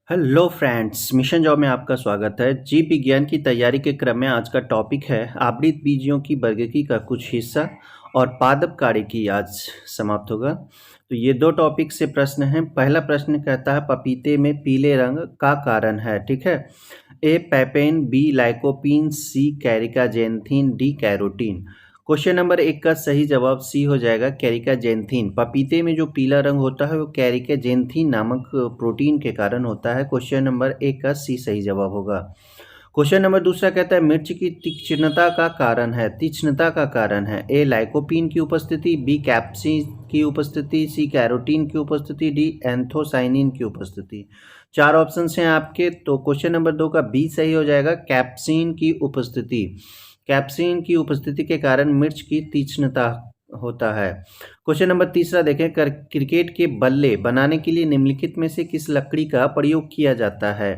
Hello friends, mission job में आपका स्वागत है। जीव विज्ञान की तैयारी के क्रम में आज का टॉपिक है आवृत बीजियों की वर्गीकी का कुछ हिस्सा और पादप कार्य की आज समाप्त होगा। तो ये दो टॉपिक से प्रश्न हैं। पहला प्रश्न कहता है पपीते में पीले रंग का कारण है। ठीक है, ए पैपेन, बी लाइकोपीन, सी कैरिकाजेंथिन, डी कैरोटीन। क्वेश्चन नंबर 1 का सही जवाब सी हो जाएगा, कैरिकाजेंथिन। पपीते में जो पीला रंग होता है वो कैरिकाजेंथिन नामक प्रोटीन के कारण होता है। क्वेश्चन नंबर 1 का सी सही जवाब होगा। क्वेश्चन नंबर दूसरा कहता है मिर्च की तीक्ष्णता का कारण है। तीक्ष्णता का कारण है ए लाइकोपीन की उपस्थिति, बी कैप्सिन की उपस्थिति, सी कैरोटीन की उपस्थिति, डी एंथोसाइनिन की उपस्थिति। चार ऑप्शन हैं आपके, तो क्वेश्चन नंबर 2 का बी सही हो जाएगा, कैप्सिन की उपस्थिति। कैप्सिन की उपस्थिति के कारण मिर्च की तीक्ष्णता होता है। क्वेश्चन नंबर तीसरा देखें, क्रिकेट के बल्ले बनाने के लिए निम्नलिखित में से किस लकड़ी का प्रयोग किया जाता है।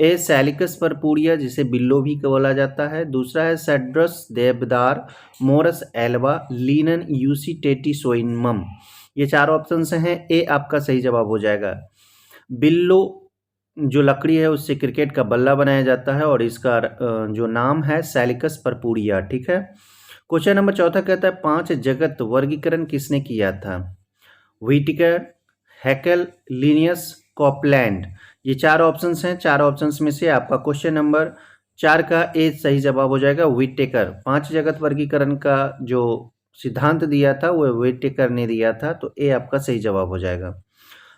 ए सैलिकस परपुरिया, जिसे बिल्लो भी बोला जाता है। दूसरा है सेड्रस देवदार, मोरस एल्वा, लिनन यूसिटेटिसोइनमम। ये चार ऑप्शन हैं, ए आपका सही जवाब हो जाएगा। बिल्लो जो लकड़ी है उससे क्रिकेट का बल्ला बनाया जाता है और इसका जो नाम है सैलिकस परपुरिया। ठीक है। क्वेश्चन नंबर चौथा कहता है 5 जगत वर्गीकरण किसने किया था। Whittaker, Hückel, Linnaeus, Copeland. ये चार ऑप्शंस हैं। चार ऑप्शंस में से आपका क्वेश्चन नंबर 4 का ए सही जवाब हो जाएगा, व्हिटेकर। 5 जगत वर्गीकरण का जो सिद्धांत दिया था वो व्हिटेकर ने दिया था, तो ए आपका सही जवाब हो जाएगा।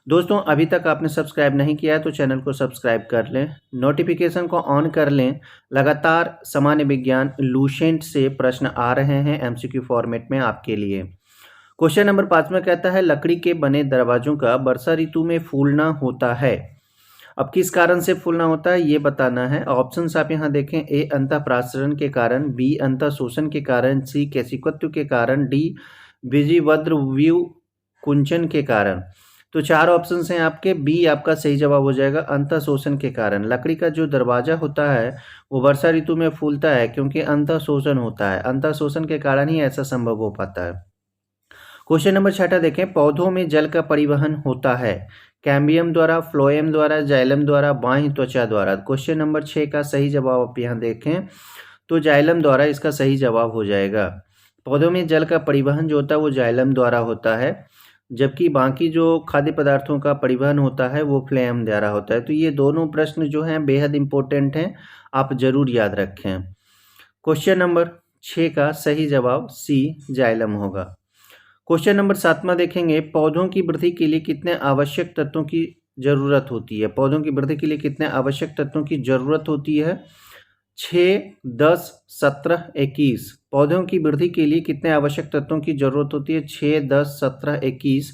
दोस्तों, अभी तक आपने सब्सक्राइब नहीं किया है तो चैनल को सब्सक्राइब कर लें, नोटिफिकेशन को ऑन कर लें। लगातार सामान्य विज्ञान लूसेंट से प्रश्न आ रहे हैं एमसीक्यू फॉर्मेट में आपके लिए। क्वेश्चन नंबर 5 में कहता है लकड़ी के बने दरवाजों का वर्षा ऋतु में फूलना होता है। अब किस कारण से फूलना होता है ये बताना है। ऑप्शंस आप यहाँ देखें, ए अंतःप्रासरण के कारण, बी अंतः शोषण के कारण, सी केशिकत्व के कारण, डी बीजीवद्रव्यू कुंचन के कारण। तो चार ऑप्शन हैं आपके, बी आपका सही जवाब हो जाएगा, अंतः शोषण के कारण। लकड़ी का जो दरवाजा होता है वो वर्षा ऋतु में फूलता है क्योंकि अंतः शोषण होता है। अंतः शोषण के कारण ही ऐसा संभव हो पाता है। क्वेश्चन नंबर 6 देखें, पौधों में जल का परिवहन होता है कैम्बियम द्वारा, फ्लोएम द्वारा, जाइलम द्वारा, बाह्य त्वचा द्वारा। क्वेश्चन नंबर 6 का सही जवाब आप यहाँ देखें तो जाइलम द्वारा इसका सही जवाब हो जाएगा। पौधों में जल का परिवहन जो होता है वो जाइलम द्वारा होता है, जबकि बाकी जो खाद्य पदार्थों का परिवहन होता है वो फ्लेम द्वारा होता है। तो ये दोनों प्रश्न जो हैं बेहद इंपॉर्टेंट हैं, आप जरूर याद रखें। क्वेश्चन नंबर 6 का सही जवाब सी जाइलम होगा। क्वेश्चन नंबर 7 देखेंगे, पौधों की वृद्धि के लिए कितने आवश्यक तत्वों की जरूरत होती है। पौधों की वृद्धि के लिए कितने आवश्यक तत्वों की जरूरत होती है। 6, 10, 17, 21। पौधों की वृद्धि के लिए कितने आवश्यक तत्वों की जरूरत होती है। 6, 10, 17, 21।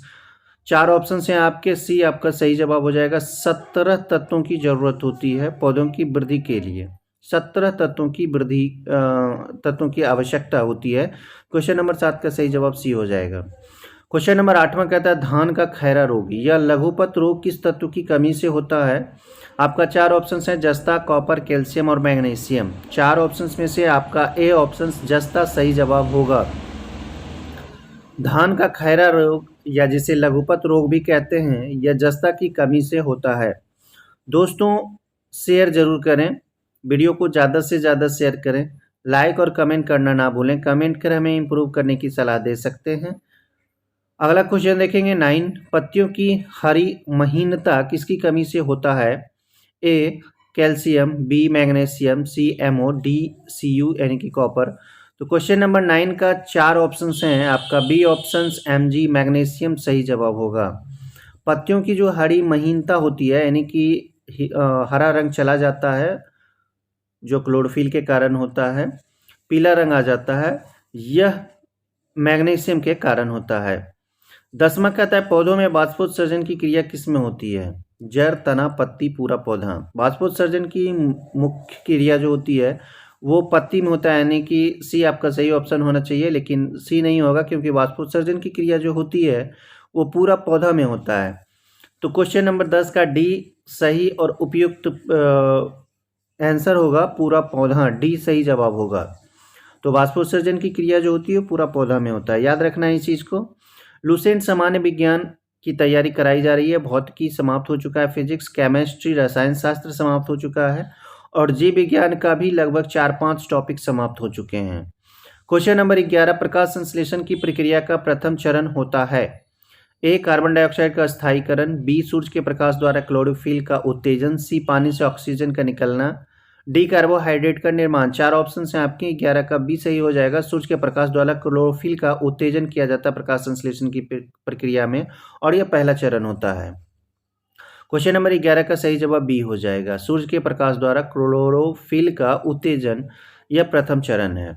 चार ऑप्शन हैं आपके, सी आपका सही जवाब हो जाएगा। 17 तत्वों की जरूरत होती है पौधों की वृद्धि के लिए। 17 तत्वों की वृद्धि तत्वों की आवश्यकता होती है। क्वेश्चन नंबर 7 का सही जवाब सी हो जाएगा। क्वेश्चन नंबर 8 कहता है धान का खैरा रोग या लघुपत रोग किस तत्व की कमी से होता है। आपका चार ऑप्शन है, जस्ता, कॉपर, कैल्शियम और मैग्नीशियम। चार ऑप्शन में से आपका ए ऑप्शन जस्ता सही जवाब होगा। धान का खैरा रोग या जिसे लघुपत रोग भी कहते हैं यह जस्ता की कमी से होता है। दोस्तों, शेयर जरूर करें, वीडियो को ज़्यादा से ज़्यादा शेयर करें, लाइक और कमेंट करना ना भूलें। कमेंट कर हमें इम्प्रूव करने की सलाह दे सकते हैं। अगला क्वेश्चन देखेंगे 9, पत्तियों की हरी महीनता किसकी कमी से होता है। A calcium, B magnesium, C MO, D CU यानी कि कॉपर। तो क्वेश्चन नंबर 9 का चार ऑप्शन हैं आपका, बी ऑप्शन एमजी मैग्नीशियम सही जवाब होगा। पत्तियों की जो हरी महीनता होती है यानी कि हरा रंग चला जाता है जो क्लोरोफिल के कारण होता है, पीला रंग आ जाता है, यह मैग्नीशियम के कारण होता है। 10वां कहता है पौधों में बाष्पोत्सर्जन की क्रिया किस में होती है। जड़, तना, पत्ती, पूरा पौधा। बाष्पोत्सर्जन की मुख्य क्रिया जो होती है वो पत्ती में होता है, यानी कि सी आपका सही ऑप्शन होना चाहिए, लेकिन सी नहीं होगा क्योंकि बाष्पोत्सर्जन की क्रिया जो होती है वो पूरा पौधा में होता है। तो क्वेश्चन नंबर 10 का डी सही और उपयुक्त आंसर होगा, पूरा पौधा। डी सही जवाब होगा। तो बाष्पोत्सर्जन की क्रिया जो होती है पूरा पौधा में होता है, याद रखना है इस चीज़ को। लूसेंट सामान्य विज्ञान की तैयारी कराई जा रही है। भौतिकी समाप्त हो चुका है, फिजिक्स, केमिस्ट्री, रसायन शास्त्र समाप्त हो चुका है और जीव विज्ञान का भी लगभग 4-5 टॉपिक समाप्त हो चुके हैं। क्वेश्चन नंबर 11, प्रकाश संश्लेषण की प्रक्रिया का प्रथम चरण होता है। ए, कार्बन डाइऑक्साइड का स्थायीकरण, बी, सूर्य के प्रकाश द्वारा क्लोरोफिल का उत्तेजन, सी, पानी से ऑक्सीजन का निकलना, डी, कार्बोहाइड्रेट का निर्माण। 4 ऑप्शन हैं आपके, 11 का बी सही हो जाएगा। सूर्य के प्रकाश द्वारा क्लोरोफिल का उत्तेजन किया जाता है प्रकाश संश्लेषण की प्रक्रिया में और यह पहला चरण होता है। क्वेश्चन नंबर 11 का सही जवाब बी हो जाएगा। सूर्य के प्रकाश द्वारा क्लोरोफिल का उत्तेजन यह प्रथम चरण है।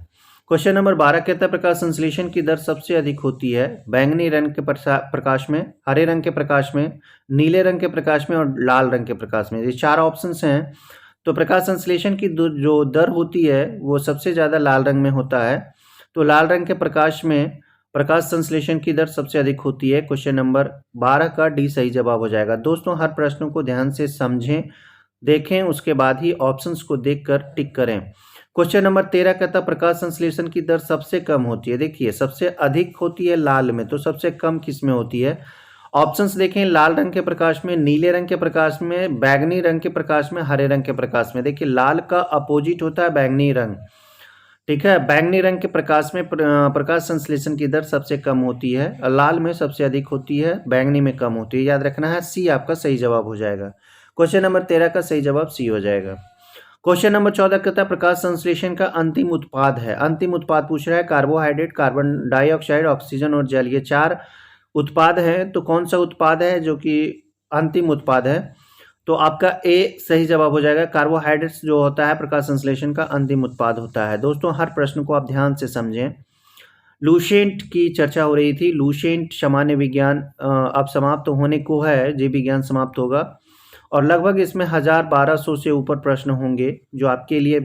क्वेश्चन नंबर 12 कहता है प्रकाश संश्लेषण की दर सबसे अधिक होती है बैंगनी रंग के प्रकाश में, हरे रंग के प्रकाश में, नीले रंग के प्रकाश में और लाल रंग के प्रकाश में। ये 4 ऑप्शंस हैं। तो प्रकाश संश्लेषण की जो दर होती है वो सबसे ज़्यादा लाल रंग में होता है। तो लाल रंग के प्रकाश में प्रकाश संश्लेषण की दर सबसे अधिक होती है। क्वेश्चन नंबर 12 का डी सही जवाब हो जाएगा। दोस्तों, हर प्रश्नों को ध्यान से समझें, देखें, उसके बाद ही ऑप्शंस को देखकर टिक करें। क्वेश्चन नंबर 13 कहता प्रकाश संश्लेषण की दर सबसे कम होती है। देखिए, सबसे अधिक होती है लाल में, तो सबसे कम किस में होती है? ऑप्शंस देखें, लाल रंग के प्रकाश में, नीले रंग के प्रकाश में, बैंगनी रंग के प्रकाश में, हरे रंग के प्रकाश में। देखिए, लाल का अपोजिट होता है बैंगनी रंग, ठीक है। बैंगनी रंग के प्रकाश में प्रकाश संश्लेषण की दर सबसे कम होती है, लाल में सबसे अधिक होती है, बैंगनी में कम होती है। याद रखना है, सी आपका सही जवाब हो जाएगा। क्वेश्चन नंबर 13 का सही जवाब सी हो जाएगा। क्वेश्चन नंबर 14 कहता है प्रकाश संश्लेषण का अंतिम उत्पाद है। अंतिम उत्पाद पूछ रहा है, कार्बोहाइड्रेट, कार्बन डाइऑक्साइड, ऑक्सीजन और जल, ये 4 उत्पाद हैं। तो कौन सा उत्पाद है जो कि अंतिम उत्पाद है? तो आपका ए सही जवाब हो जाएगा। कार्बोहाइड्रेट्स जो होता है प्रकाश संश्लेषण का अंतिम उत्पाद होता है। दोस्तों, हर प्रश्न को आप ध्यान से समझें। लूसेंट की चर्चा हो रही थी। लूसेंट सामान्य विज्ञान अब समाप्त होने को है, जीव विज्ञान समाप्त होगा और लगभग इसमें 1000-1200 से ऊपर प्रश्न होंगे जो आपके लिए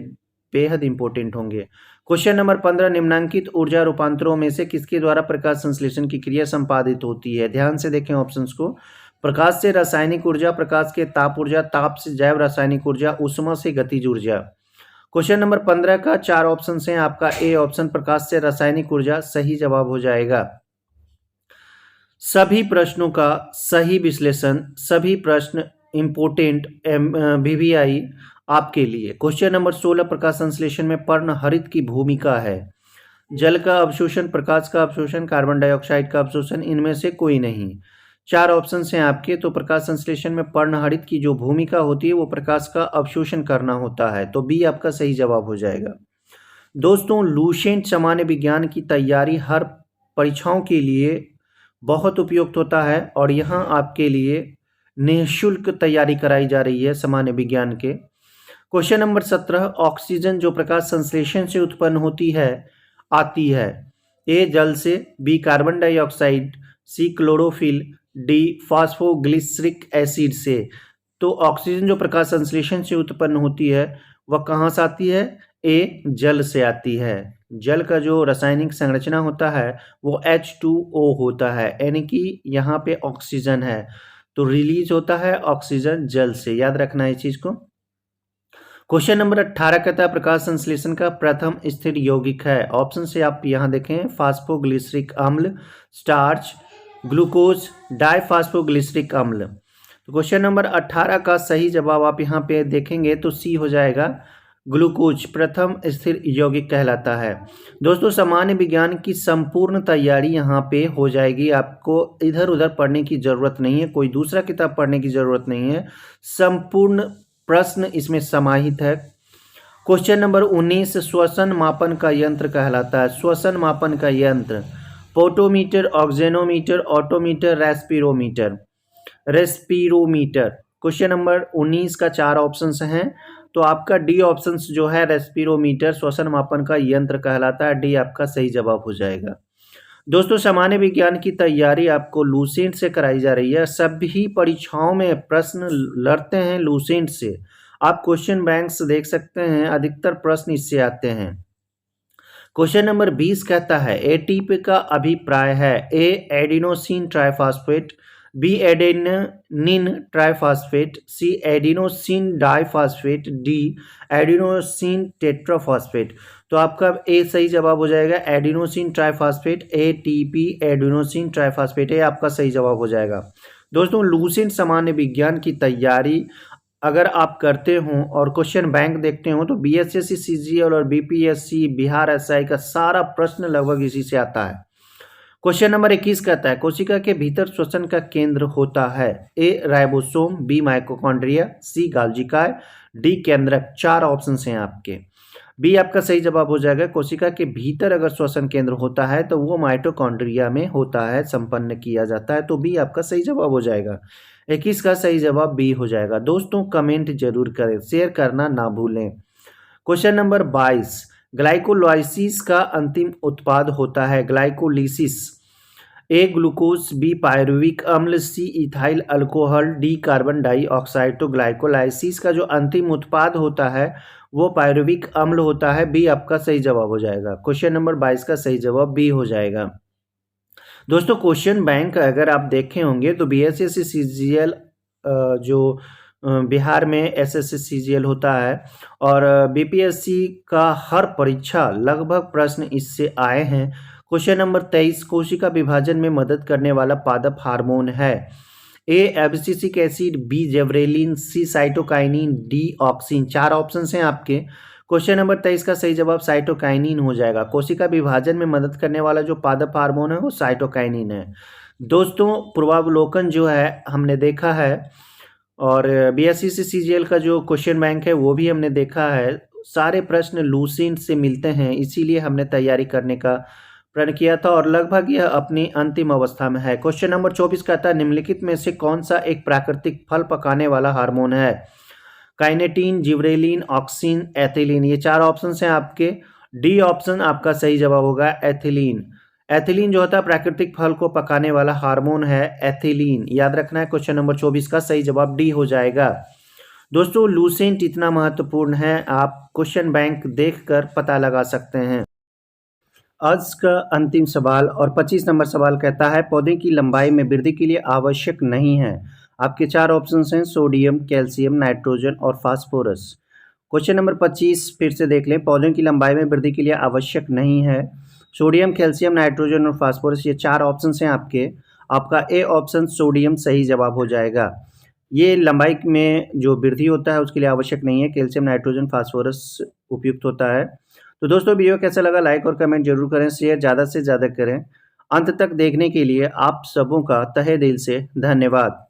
बेहद इंपॉर्टेंट होंगे। क्वेश्चन नंबर 15, निम्नांकित ऊर्जा रूपांतरों में से किसके द्वारा प्रकाश संश्लेषण की क्रिया संपादित होती है? ध्यान से देखें ऑप्शंस को। प्रकाश से रासायनिक ऊर्जा, प्रकाश के ताप ऊर्जा, ताप से जैव रासायनिक ऊर्जा, ऊष्मा से गतिज ऊर्जा। क्वेश्चन नंबर 15 का 4 ऑप्शन हैं। आपका ए ऑप्शन प्रकाश से रासायनिक ऊर्जा सही जवाब हो जाएगा। सभी प्रश्नों का सही विश्लेषण, सभी प्रश्न इंपोर्टेंट VVI आपके लिए। क्वेश्चन नंबर 16, प्रकाश संश्लेषण में पर्णहरित की भूमिका है। जल का अवशोषण, प्रकाश का अवशोषण, कार्बन डाइऑक्साइड का अवशोषण, इनमें से कोई नहीं। 4 ऑप्शन हैं आपके। तो प्रकाश संश्लेषण में पर्णहरित की जो भूमिका होती है वो प्रकाश का अवशोषण करना होता है। तो बी आपका सही जवाब हो जाएगा। दोस्तों, लूसेंट सामान्य विज्ञान की तैयारी हर परीक्षाओं के लिए बहुत उपयुक्त होता है और यहाँ आपके लिए निःशुल्क तैयारी कराई जा रही है सामान्य विज्ञान के। क्वेश्चन नंबर 17, ऑक्सीजन जो प्रकाश संश्लेषण से उत्पन्न होती है आती है। ए, जल से, बी, कार्बन डाइऑक्साइड, सी, क्लोरोफिल, डी, फॉस्फोग्लिसरिक एसिड से। तो ऑक्सीजन जो प्रकाश संश्लेषण से उत्पन्न होती है वह कहाँ से आती है? ए, जल से आती है। जल का जो रासायनिक संरचना होता है वो H2O होता है, यानी कि यहाँ पे ऑक्सीजन है तो रिलीज होता है ऑक्सीजन जल से। याद रखना है इस चीज को। क्वेश्चन नंबर 18 कहता है प्रकाश संश्लेषण का प्रथम स्थिर यौगिक है। ऑप्शन से आप यहाँ देखें, फास्फोग्लिसरिक अम्ल, स्टार्च, ग्लूकोज, डाइफास्फोग्लिसरिक अम्ल। तो क्वेश्चन नंबर 18 का सही जवाब आप यहाँ पे देखेंगे तो सी हो जाएगा। ग्लूकोज प्रथम स्थिर यौगिक कहलाता है। दोस्तों, सामान्य विज्ञान की संपूर्ण तैयारी यहाँ पे हो जाएगी। आपको इधर उधर पढ़ने की जरूरत नहीं है, कोई दूसरा किताब पढ़ने की जरूरत नहीं है, संपूर्ण प्रश्न इसमें समाहित है। क्वेश्चन नंबर 19, श्वसन मापन का यंत्र कहलाता है। श्वसन मापन का यंत्र, potometer, oxygenometer, odometer, रेस्पिरोमीटर। रेस्पिरोमीटर। Question number 19 का 4 ऑप्शंस हैं। तो आपका डी ऑप्शन जो है रेस्पिरोमीटर श्वसन मापन का यंत्र कहलाता है। डी आपका सही जवाब हो जाएगा। दोस्तों, सामान्य विज्ञान की तैयारी आपको लूसेंट से कराई जा रही है। सभी परीक्षाओं में प्रश्न लड़ते हैं लूसेंट से। आप क्वेश्चन बैंक्स देख सकते हैं, अधिकतर प्रश्न इससे आते हैं। क्वेश्चन नंबर 20 कहता है एटीपी का अभिप्राय है। A, adenosine triphosphate, B adenine triphosphate, C adenosine diphosphate, D adenosine tetraphosphate. तो आपका ए सही जवाब हो जाएगा adenosine triphosphate, ATP adenosine triphosphate, ये आपका सही जवाब हो जाएगा। दोस्तों लूसेंट सामान्य विज्ञान की तैयारी अगर आप करते हो और क्वेश्चन बैंक देखते हो तो बीएसएससी सीजीएल और बीपीएससी बिहार एसआई का सारा प्रश्न लगभग इसी से आता है। क्वेश्चन नंबर 21 कहता है कोशिका के भीतर श्वसन का केंद्र होता है। A ribosome, B mitochondria, C गाल्जिकाय, डी केंद्रक। 4 ऑप्शन हैं आपके। बी आपका सही जवाब हो जाएगा। कोशिका के भीतर अगर श्वसन केंद्र होता है तो वो माइटोकॉन्ड्रिया में होता है, संपन्न किया जाता है। तो बी आपका सही जवाब हो जाएगा। 21 का सही जवाब बी हो जाएगा। दोस्तों कमेंट जरूर करें, शेयर करना ना भूलें। क्वेश्चन नंबर 22, ग्लाइकोलाइसिस का अंतिम उत्पाद होता है glycolysis. A glucose, B pyruvic अम्ल, C ethyl alcohol, D carbon dioxide. तो ग्लाइकोलाइसिस का जो अंतिम उत्पाद होता है वो पायरुविक अम्ल होता है। बी आपका सही जवाब हो जाएगा। क्वेश्चन नंबर 22 का सही जवाब बी हो जाएगा। दोस्तों क्वेश्चन बैंक अगर आप देखे होंगे तो बीएसएससी सीजीएल जो बिहार में एसएससी सीजीएल होता है और बीपीएससी का हर परीक्षा लगभग प्रश्न इससे आए हैं। क्वेश्चन नंबर 23, कोशिका विभाजन में मदद करने वाला पादप हार्मोन है। ए एब्सिसिक एसिड, बी जेवरेलिन, सी साइटोकाइनिन, डी ऑक्सिन। 4 ऑप्शन हैं आपके। क्वेश्चन नंबर 23 का सही जवाब साइटोकाइनिन हो जाएगा। कोशिका विभाजन में मदद करने वाला जो पादप हार्मोन है वो साइटोकाइनिन है। दोस्तों पूर्वावलोकन जो है हमने देखा है और बीएसएससी सीजीएल का जो क्वेश्चन बैंक है वो भी हमने देखा है। सारे प्रश्न लूसेंट से मिलते हैं, इसीलिए हमने तैयारी करने का प्रण किया था और लगभग यह अपनी अंतिम अवस्था में है। क्वेश्चन नंबर 24 कहता है निम्नलिखित में से कौन सा एक प्राकृतिक फल पकाने वाला हार्मोन है। Kinetin, gibberellin, auxin, ethylene. ये 4 ऑप्शन हैं आपके। डी ऑप्शन आपका सही जवाब होगा एथिलीन। एथिलीन जो होता है प्राकृतिक फल को पकाने वाला हार्मोन है एथिलीन। याद रखना है। क्वेश्चन नंबर 24 का सही जवाब डी हो जाएगा। दोस्तों लूसेंट इतना महत्वपूर्ण है, आप क्वेश्चन बैंक देखकर पता लगा सकते हैं। आज का अंतिम सवाल और 25 नंबर सवाल कहता है पौधे की लंबाई में वृद्धि के लिए आवश्यक नहीं है। आपके 4 ऑप्शन हैं सोडियम, कैल्शियम, नाइट्रोजन और फास्फोरस। क्वेश्चन नंबर 25 फिर से देख लें। पौधों की लंबाई में वृद्धि के लिए आवश्यक नहीं है सोडियम, कैल्शियम, नाइट्रोजन और फास्फोरस। ये 4 ऑप्शन हैं आपके। आपका ए ऑप्शन सोडियम सही जवाब हो जाएगा। ये लंबाई में जो वृद्धि होता है उसके लिए आवश्यक नहीं है। कैल्शियम, नाइट्रोजन, फास्फोरस उपयुक्त होता है। तो दोस्तों वीडियो कैसा लगा लाइक और कमेंट जरूर करें, शेयर ज़्यादा से ज़्यादा करें। अंत तक देखने के लिए आप सबों का तहे दिल से धन्यवाद।